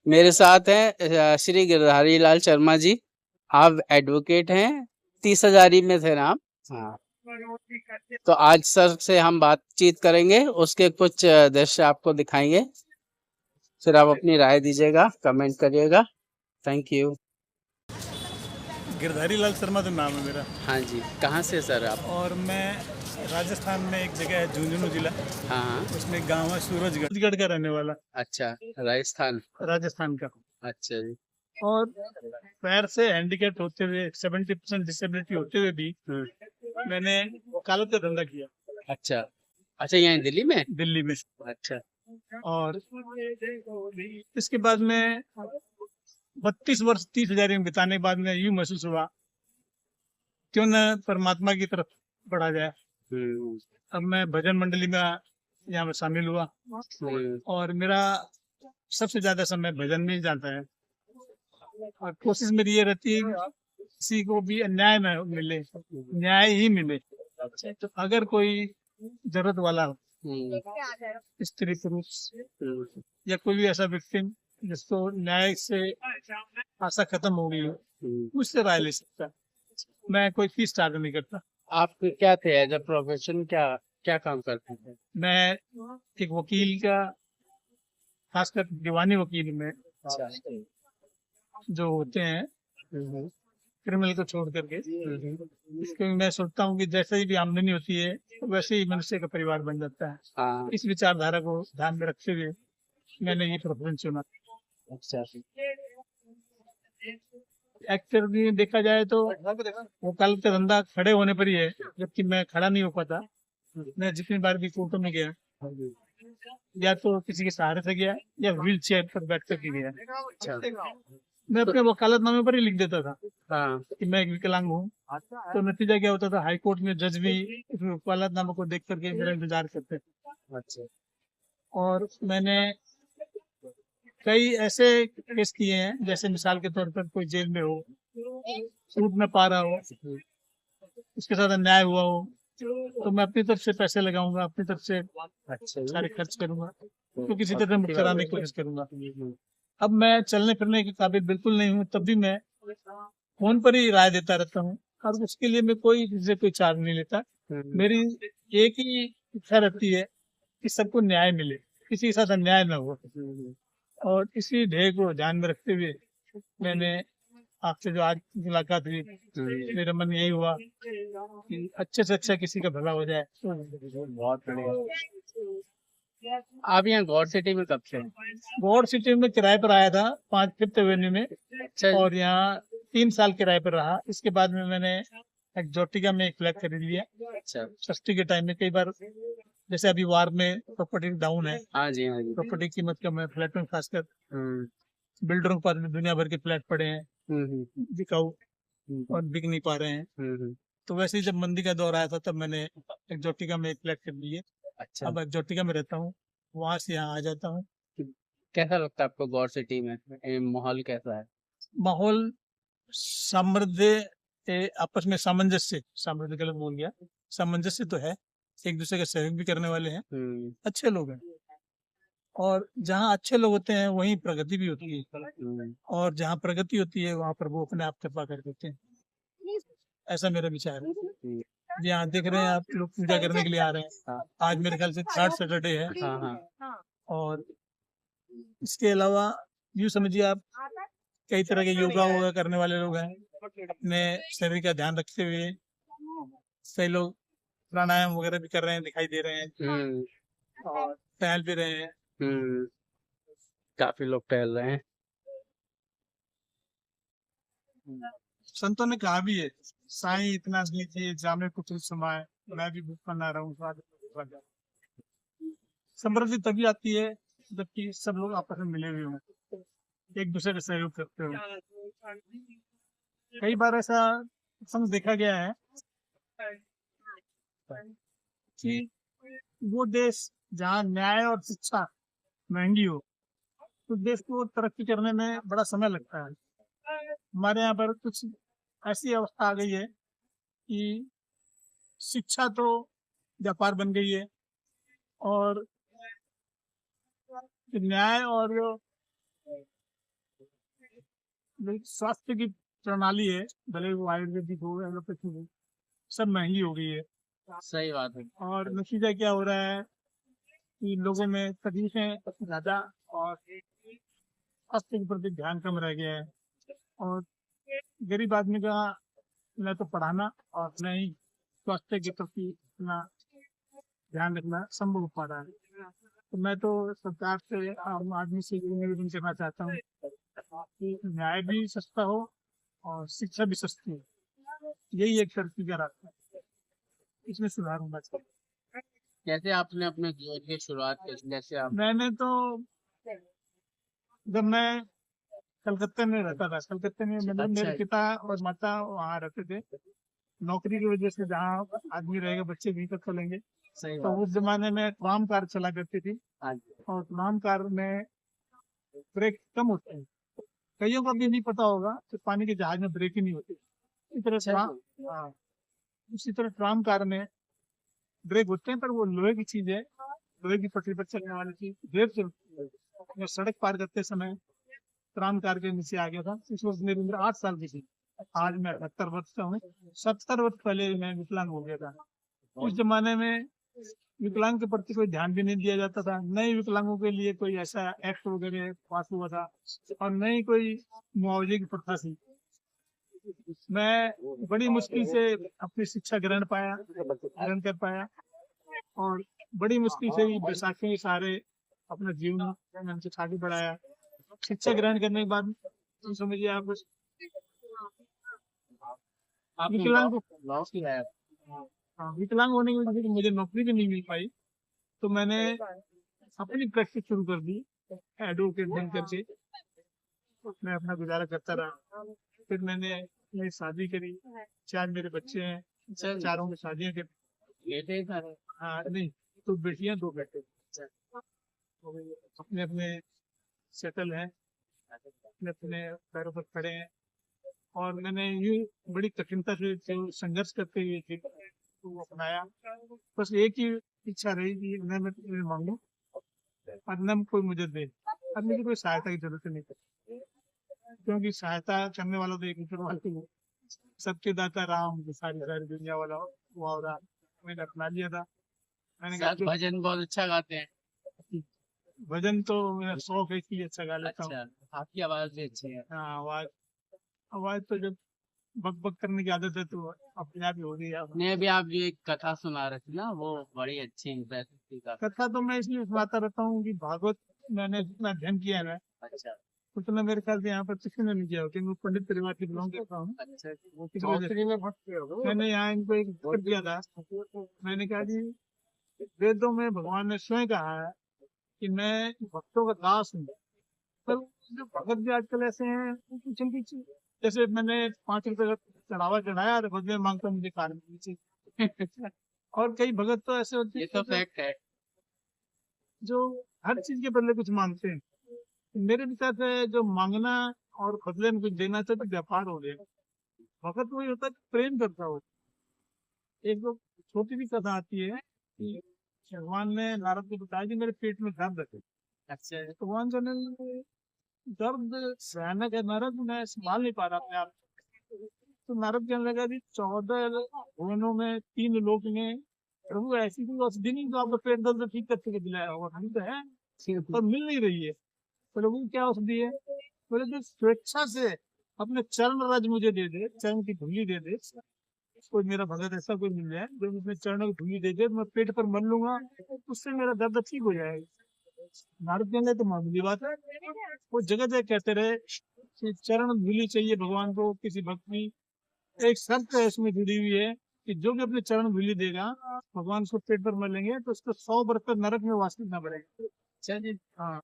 मेरे साथ हैं श्री गिरधारी लाल शर्मा जी। आप एडवोकेट हैं, 30,000 में थे ना आप? हाँ। तो आज सर से हम बातचीत करेंगे, उसके कुछ दृश्य आपको दिखाएंगे, फिर आप अपनी राय दीजिएगा, कमेंट करिएगा। Thank you. गिरधारी लाल शर्मा तो नाम है मेरा। हाँ जी, कहाँ से सर आप? और मैं राजस्थान में एक जगह है झुंझुनू जिला, हाँ हाँ। उसमें गांव है सूरजगढ़ का रहने वाला, अच्छा, राजस्थान। राजस्थान का। अच्छा जी। और पैर से हैंडीकैप होते हुए 70% डिसेबिलिटी होते हुए भी मैंने वकालत का धंधा किया अच्छा अच्छा, यहाँ दिल्ली में? दिल्ली में। अच्छा। और इसके बाद में 32 वर्ष 30,000 में बिताने के बाद में यूं महसूस हुआ क्यों न परमात्मा की तरफ बढ़ा जाए। हम्म अब मैं भजन मंडली में यहाँ में शामिल हुआ हम्म, और मेरा सबसे ज्यादा समय भजन में ही जाता है। और कोशिश मेरी ये रहती है कि किसी को भी अन्याय न मिले, न्याय ही मिले। तो अगर कोई जरूरत वाला हो, हम्म, स्त्री पुरुष हम्म, या कोई भी ऐसा व्यक्ति जिसको न्याय से आशा खत्म हो गई हो, हम्म। मुझसे राय ले सकता है। मैं कोई फीस चार्ज नहीं करता। आप क्या थे एज अ प्रोफेशन, क्या क्या काम करते थे? मैं एक वकील का, खासकर दीवानी वकील में अच्छा। जो होते हैं हम्म, क्रिमिनल को छोड़ करके, हम्म, इसको मैं सोचता हूँ कि जैसे ही भी आमदनी होती है वैसे ही मनुष्य का परिवार बन जाता है। हाँ। इस विचारधारा को ध्यान में रखते हुए मैंने ये प्रोफेशन चुना। अच्छा। एक्चुअली भी देखा जाए तो वो कल का धंधा खड़े होने पर ही है, जबकि मैं खड़ा नहीं हो पाता। मैं जितनी बार भी कोर्टों में गया, या तो किसी के सहारे से गया या व्हील चेयर पर बैठ कर के गया। अच्छा। मैं अपने वकालतनामे पर ही लिख देता था हाँ। कि मैं एक विकलांग हूँ। तो नतीजा क्या होता था, हाई कोर्ट में जज भी इस वकालतनामे को देख करके मेरा इंतजार करते थे। अच्छा। और मैंने कई ऐसे केस किए हैं, जैसे मिसाल के तौर पर कोई जेल में हो, छूट न पा रहा हो, उसके साथ अन्याय हुआ हो, तो मैं अपनी तरफ से पैसे लगाऊंगा, अपनी तरफ से अच्छा जी। सारे खर्च करूंगा, तो तो किसी तरह अच्छी मुक्त बात कराने है। की कोशिश करूंगा। अब मैं चलने फिरने के काबिल बिल्कुल नहीं हूँ, तब भी मैं फोन पर ही राय देता रहता हूँ, और उसके लिए मैं कोई चार्ज नहीं लेता। हम्म, मेरी एक ही इच्छा रहती है कि सबको न्याय मिले, किसी के साथ अन्याय न हो। हम्म, और इसी ध्येय को ध्यान में रखते हुए मैंने आपसे जो आज मुलाकात हुई, मेरा मन यही हुआ कि अच्छे से अच्छा किसी का भला हो जाए। बहुत बढ़िया। आप यहाँ गौर सिटी में कब से हैं? गौड़ सिटी में किराए पर आया था, 5 5 एवेन्यू में, अच्छा जी। और यहाँ 3 साल किराए पर रहा। इसके बाद में मैंने एक्जोटिका में एक फ्लैट खरीद लिया अच्छा। सस्ती के टाइम में। कई बार जैसे अभी वार में प्रॉपर्टी डाउन है, हाँ जी, हाँ जी। प्रॉपर्टी की कीमत कम है, फ्लैट में खासकर हम्म बिल्डरों के पास में दुनिया भर के फ्लैट पड़े हैं हम्म बिकाऊ, हम्म और बिक नहीं पा रहे हैं। हम्म। तो वैसे ही जब मंदी का दौर आया था, तब मैंने एक्जोटिका में एक फ्लैट खरीद लिए। अच्छा। अब एक्जोटिका में रहता हूँ, वहां से यहाँ आ जाता हूँ। कैसा लगता है आपको गौर सिटी में? माहौल कैसा है? माहौल समृद्ध, आपस में सामंजस्य, समृद्ध गलत बोल गया, सामंजस्य तो है, एक दूसरे का सहयोग भी करने वाले हैं, हम्म अच्छे लोग हैं। और जहाँ अच्छे लोग होते हैं वहीं प्रगति भी होती है, हम्म और जहाँ प्रगति होती है वहाँ प्रभु अपने आप कृपा कर देते हैं। ऐसा मेरा विचार है। हम्म, यहाँ देख रहे हैं आप लोग पूजा करने के लिए आ रहे हैं। हाँ आज मेरे ख्याल से थर्ड सैटरडे है। हाँ हाँ। और इसके अलावा यूँ समझिए आप, कई तरह के योगा वोगा करने वाले लोग हैं, अपने शरीर का ध्यान रखते हुए। कई लोग प्राणायाम वगैरह भी कर रहे हैं, दिखाई दे रहे हैं, हम्म और टहल भी रहे हैं। हम्म। काफी लोग टहल रहे हैं। संतों ने कहा भी है, साईं इतना लीजिए जामे कुछ समाए, मैं भी भूखा ना रहूं समृद्धि तभी आती है जबकि सब लोग आपस में मिले हुए हों, एक दूसरे का सहयोग करते हो। कई बार ऐसा संग देखा गया है कि वो देश जहाँ न्याय और शिक्षा महंगी हो, उस देश को तरक्की करने में बड़ा समय लगता है। हमारे यहाँ पर कुछ ऐसी अवस्था आ गई है कि शिक्षा तो व्यापार बन गई है, और न्याय और स्वास्थ्य की प्रणाली है, भले वो आयुर्वेदिक हो एलोपैथिक हो, सब महंगी हो गई है। सही बात है। और नतीजा क्या हो रहा है कि लोगों में तकलीफें ज्यादा और स्वास्थ्य के प्रति ध्यान कम रह गया है। और गरीब आदमी का न तो पढ़ाना और न ही स्वास्थ्य के प्रति इतना ध्यान रखना संभव हो पा रहा है। तो मैं तो सरकार से, आम आदमी से ये निवेदन करना चाहता हूँ कि न्याय भी सस्ता हो और शिक्षा भी सस्ती हो। यही एक तरक्की का रास्ता है, इसमें सुधार होना चाहिए। कैसे आपने अपने जीवन की शुरुआत की? जैसे आप मैंने तो जब मैं कलकत्ते में रहता था, कलकत्ते में मतलब अच्छा मेरे पिता और माता वहाँ रहते थे। नौकरी की वजह से जहाँ आदमी रहेगा बच्चे वहीं तक चलेंगे। सही तो बात उस जमाने में ट्राम कार चला करती थी हाँ जी और ट्राम कार में ब्रेक कम होते हैं। कईयों को भी नहीं पता होगा कि पानी के जहाज में ब्रेक ही नहीं होती। इसी तरह अच्छा ट्राम, हाँ, उसी तरह ट्राम कार में ब्रेक होते हैं, पर वो लोहे की चीज है, लोहे की पटरी पर चलने वाली चीज, देर चलती है। मैं सड़क पार करते समय ट्राम कार के नीचे आ गया था। इस वक्त मेरी उम्र 8 साल की थी। आज मैं 78 वर्ष का हूँ। 70 वर्ष पहले मैं विकलांग हो गया था। उस जमाने में विकलांग के प्रति कोई ध्यान भी नहीं दिया जाता था, न ही विकलांगों के लिए कोई ऐसा एक्ट वगैरह पास हुआ था और न ही कोई मुआवजे की प्रथा थी। मैं बड़ी मुश्किल से अपनी शिक्षा ग्रहण कर पाया और बड़ी मुश्किल से ही बैसाखी के सहारे अपना जीवन मैंने कुछ आगे बढ़ाया। शिक्षा ग्रहण करने के बाद तो समझिए आप आपने विकलांग लॉस किया है? हाँ, विकलांग होने की वजह से मुझे नौकरी भी नहीं मिल पाई। तो मैंने अपनी प्रैक्टिस शुरू कर दी एडवोकेट बन करके। मैं अपना गुजारा करता रहा। फिर मैंने मेरी शादी करी, 4 मेरे बच्चे हैं, चारों की शादियां करी। बेटे सारे हाँ नहीं, 2 बेटियां 2 बेटे, अपने अपने सेटल हैं, अपने अपने पैरों पर खड़े हैं। और मैंने ये बड़ी कठिनता से जो संघर्ष करते हुए थे तो वो अपनाया। बस एक ही इच्छा रही कि न मैं तुम्हें मांगू और न कोई मुझे दे, अब मुझे कोई सहायता की जरूरत नहीं पड़ती, क्योंकि सहायता करने वाला तो एक ऊपर वाले को, सबके दाता राम, जो सारी सारी दुनिया वाला वो हो रहा। मैंने अपना लिया था। मैंने कहा सर भजन बहुत अच्छा गाते हैं। भजन तो मेरा शौक है, इसलिए अच्छा गा लेता हूँ। अच्छा आपकी आवाज भी अच्छी है। हाँ, आवाज आवाज तो जब बक बक करने की आदत है तो अपने आप ही हो गई है। ने भी आप जो एक कथा सुना रहे थे ना वो बड़ी अच्छी थी का। कथा तो मैं इसलिए सुनाता रहता हूँ कि भागवत मैंने जितना अध्ययन किया है अच्छा उतना मेरे ख्याल से यहाँ पर किसी ने नहीं किया हो, क्योंकि मैं पंडित परिवार से बिलोंग करता हूँ। अच्छा इस वजह से मैंने यहाँ इनको एक कर दिया था। मैंने कहा कि वेदों में भगवान ने स्वयं कहा है कि मैं भक्तों का दास हूँ। पर जो भगत भी आजकल ऐसे हैं कुछ उनकी जैसे मैंने 5 रुपए का चढ़ावा चढ़ाया और बदले में मांगता मुझे कार मिली चाहिए। और कई भगत तो ऐसे होते ये हैं तो फैक्ट है। जो हर चीज के बदले कुछ मांगते हैं। मेरे विचार से जो मांगना और बदले में कुछ देना चाहिए तो व्यापार हो गया। भगत वही होता है जो प्रेम करता हो। एक तो छोटी सी कथा आती है कि भगवान ने नारद को बताया कि मेरे पेट में दर्द है। अच्छा तो भगवान जो ने दर्द भयानक है नारद, मैं संभाल नहीं पा रहा अपने आप। तो नारद कहने लगा कि 14 भुवनों में 3 लोक में प्रभु ऐसी कोई औषधि नहीं जो आपका पेट दर्द ठीक करके दिलाया होगा। हम तो है पर मिल नहीं रही है। प्रभु क्या औषधि है? बोले जो स्वेच्छा से अपने चरण रज मुझे दे दे, चरण की धूली दे दे। कोई मेरा भगत ऐसा कोई मिल जाए जो अपने चरणों की धूली दे दे, मैं पेट पर मल लूंगा, उससे मेरा दर्द ठीक हो जाएगा। नारद कहने तो मामूली बात है। वो जगह जगह कहते रहे कि चरण धूली चाहिए भगवान को किसी भक्त की। एक शर्त है इसमें जुड़ी हुई है कि जो भी अपने चरण धूली देगा भगवान उसको पेट पर मलेंगे तो उसको 100 वर्ष तक नरक में वास करना पड़ेगा। चलिए हाँ,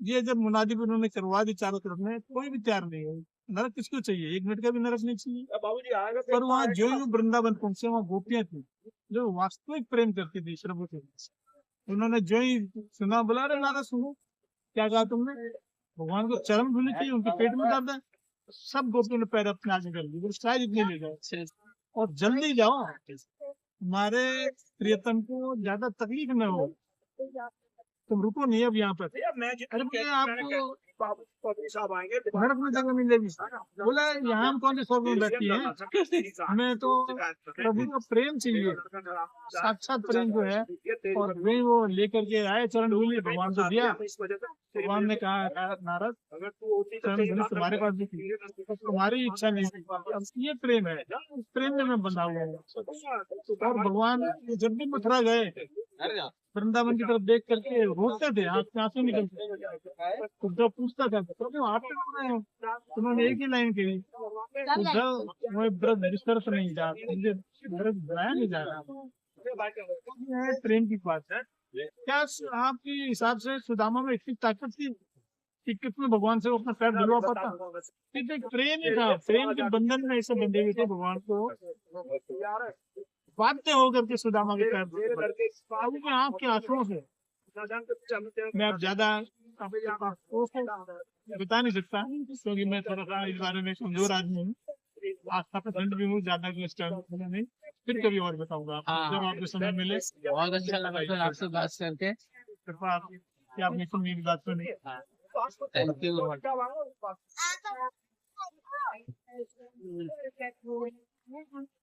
ये जब मुनादी भी उन्होंने करवा दी चारों तरफ में, कोई भी तैयार नहीं है। नरक किसको चाहिए? 1 मिनट का भी नरक नहीं चाहिए। पर वहाँ जो ही वृंदावन पहुंचे वहाँ गोपियां थी जो वास्तविक प्रेम करती थी प्रभु से। उन्होंने जो ही सुना बोला अरे नारद सुनो, क्या कहा तुमने? भगवान को चरण धूली चाहिए, उनके पेट में दर्द है। सब गोपियों ने पैर अपने आगे कर लिए, शायद इतने ले गए और जल्दी जाओ, हमारे प्रियतम को ज्यादा तकलीफ न हो, तुम रुको नहीं अब यहाँ पर। अरे मैं आपको घर में जगह मिलेगी। बोला यहाँ हम कौन से स्वर्ग में बैठी है, हमें तो प्रभु का प्रेम चाहिए, साक्षात प्रेम जो है। और वे वो लेकर के आए चरण धूलि, भगवान को दिया। भगवान ने कहा नारद चरण धूलि तुम्हारे पास भी थी, तो तुम्हारी इच्छा नहीं थी, अब ये प्रेम है, इस प्रेम में मैं बंधा हुआ हूँ। और भगवान जब भी मथुरा गए, वृंदावन की तरफ देख करके रोते थे, आंख से आंसू निकलते। तो जब पूछता था तो आप क्यों रहे हो, उन्होंने एक ही लाइन कही, उद्धव मैं ब्रज विस्तर से नहीं जा, मुझे ब्रज बुलाया नहीं जा रहा। ये प्रेम की बात है। क्या आपके हिसाब से सुदामा में इतनी ताकत थी कि कितने भगवान से वो अपना पैर धुलवा पाता? सिर्फ एक प्रेम ही था, प्रेम के बंधन में ऐसे बंधे हुए थे भगवान को, बाध्य होकर के सुदामा के पैर प्रभु के आंख के आंसुओं से। मैं अब ज्यादा आपको बता नहीं सकता क्योंकि मैं थोड़ा सा इस बारे में कमजोर आदमी हूँ, आस्था पे दंड भी हूँ, ज्यादा नहीं। फिर कभी और बताऊंगा आपको जब आपको समय मिले। बहुत अच्छा लगा सर आपसे बात करके। कृपा आपकी कि आपने सुन मेरी बात सुनी। Thank you.